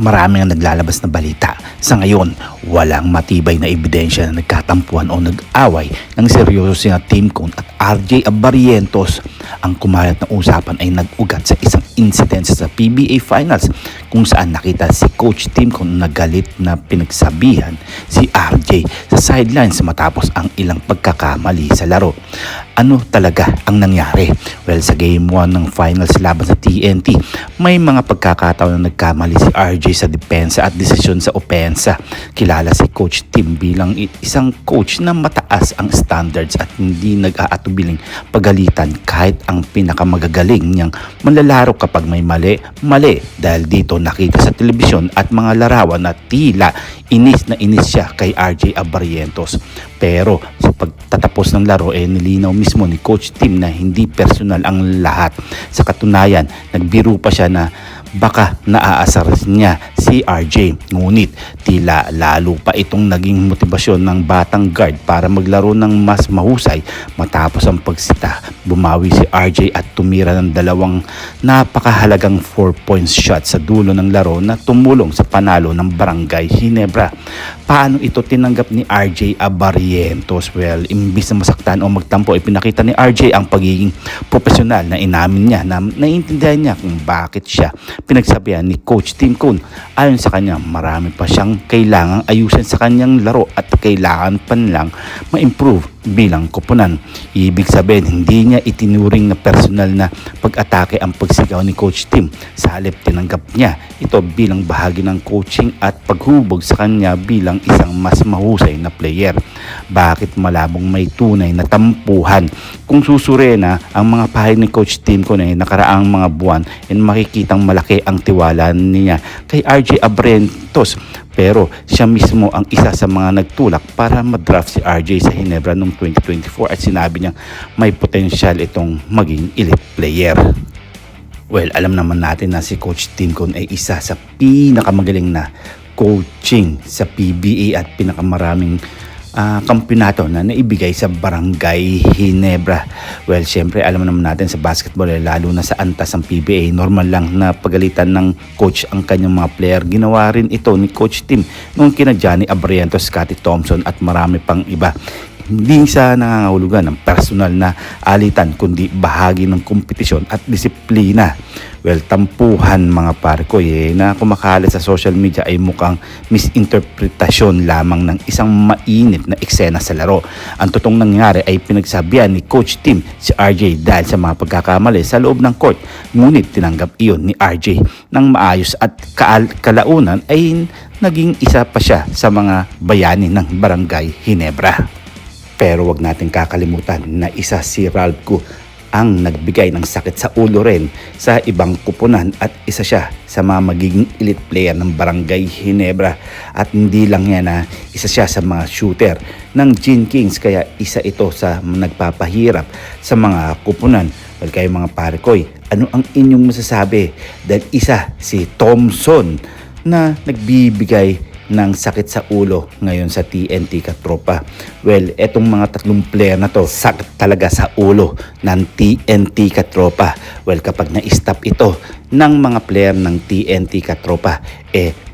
Marami ang naglalabas na balita. Sa ngayon, walang matibay na ebidensya na nagkatampuan o nag-away ng seryoso sina Tim Cone at RJ Abarientos. Ang kumalat na usapan ay nag-ugat sa isang incident sa PBA Finals kung saan nakita si Coach Tim Cone na galit na pinagsabihan si RJ sa sidelines matapos ang ilang pagkakamali sa laro. Ano talaga ang nangyari? Well, sa Game 1 ng Finals laban sa TNT, may mga pagkakataon na nagkamali si RJ sa depensa at desisyon sa opensa. Kilala si Coach Tim bilang isang coach na mataas ang standards at hindi nag-aatubiling pagalitan kahit ang pinakamagagaling niyang manlalaro kapag may mali. Dahil dito nakita sa telebisyon at mga larawan na tila inis na inis siya kay RJ Abarientos. Pero sa pagtatapos ng laro nilinaw mismo ni Coach Tim na hindi personal ang lahat. Sa katunayan, nagbiro pa siya na baka naaasar niya si RJ. Ngunit tila lalo pa itong naging motibasyon ng batang guard para maglaro ng mas mahusay. Matapos ang pagsita, bumawi si RJ at tumira ng dalawang napakahalagang 4-point shot sa dulo ng laro na tumulong sa panalo ng Barangay Ginebra. Paano ito tinanggap ni RJ Abarientos? Well, imbis na masaktan o magtampo, ipinakita ni RJ ang pagiging profesional na inamin niya na naiintindihan niya kung bakit siya pinagsabihan ni Coach Tim Cone. Ayon sa kanya, marami pa siyang kailangang ayusin sa kanyang laro at kailangan pa nilang ma-improve bilang koponan. Ibig sabihin, hindi niya itinuring na personal na pag-atake ang pagsigaw ni Coach Tim. Sa halip, tinanggap niya ito bilang bahagi ng coaching at paghubog sa kanya bilang isang mas mahusay na player. Bakit malabong may tunay na tampuhan? Kung susuri na ang mga pahayag ni Coach Tim Cone nakaraang mga buwan, makikitang malaki ang tiwala niya kay RJ Abarientos. Pero siya mismo ang isa sa mga nagtulak para madraft si RJ sa Ginebra noong 2024 at sinabi niya may potensyal itong maging elite player. Well, alam naman natin na si Coach Tim Cone ay isa sa pinakamagaling na coaching sa PBA at pinakamaraming kampiyonato na naibigay sa Barangay Ginebra. Well, syempre alam naman natin sa basketball lalo na sa antas ng PBA, normal lang na pagalitan ng coach ang kanyang mga player. Ginawa rin ito ni Coach Tim nung kina Johnny Abarientos, Scottie Thompson at marami pang iba. Hindi siya nangangahulugan ng personal na alitan kundi bahagi ng kompetisyon at disiplina. Well, tampuhan mga parkoy na kumakalat sa social media ay mukhang misinterpretasyon lamang ng isang mainit na eksena sa laro. Ang totoong nangyari ay pinagsabihan ni Coach Tim si RJ dahil sa mga pagkakamali sa loob ng court. Ngunit tinanggap iyon ni RJ ng maayos at kalaunan ay naging isa pa siya sa mga bayani ng Barangay Ginebra. Pero wag natin kakalimutan na isa si Ralph Gu ang nagbigay ng sakit sa ulo rin sa ibang kupunan at isa siya sa mga magiging elite player ng Barangay Ginebra. At hindi lang yan isa siya sa mga shooter ng Gin Kings, kaya isa ito sa nagpapahirap sa mga kupunan. Well, kayo mga parekoy, ano ang inyong masasabi? Dahil isa si Thompson na nagbibigay ng sakit sa ulo ngayon sa TNT Katropa. Well, etong mga tatlong player na to, sakit talaga sa ulo ng TNT Katropa. Well, kapag na-stop ito ng mga player ng TNT Katropa,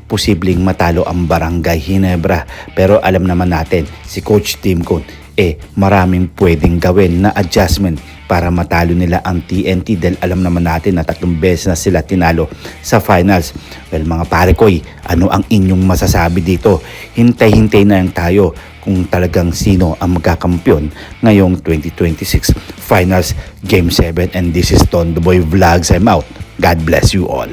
posibleng matalo ang Barangay Ginebra. Pero alam naman natin, si Coach Tim Cone, maraming pwedeng gawin na adjustment para matalo nila ang TNT dahil alam naman natin na 3 beses na sila tinalo sa finals. Well, mga parekoy, ano ang inyong masasabi dito? Hintay-hintay na lang tayo kung talagang sino ang magkakampiyon ngayong 2026 Finals Game 7. And this is Don The Boy Vlogs. I'm out. God bless you all.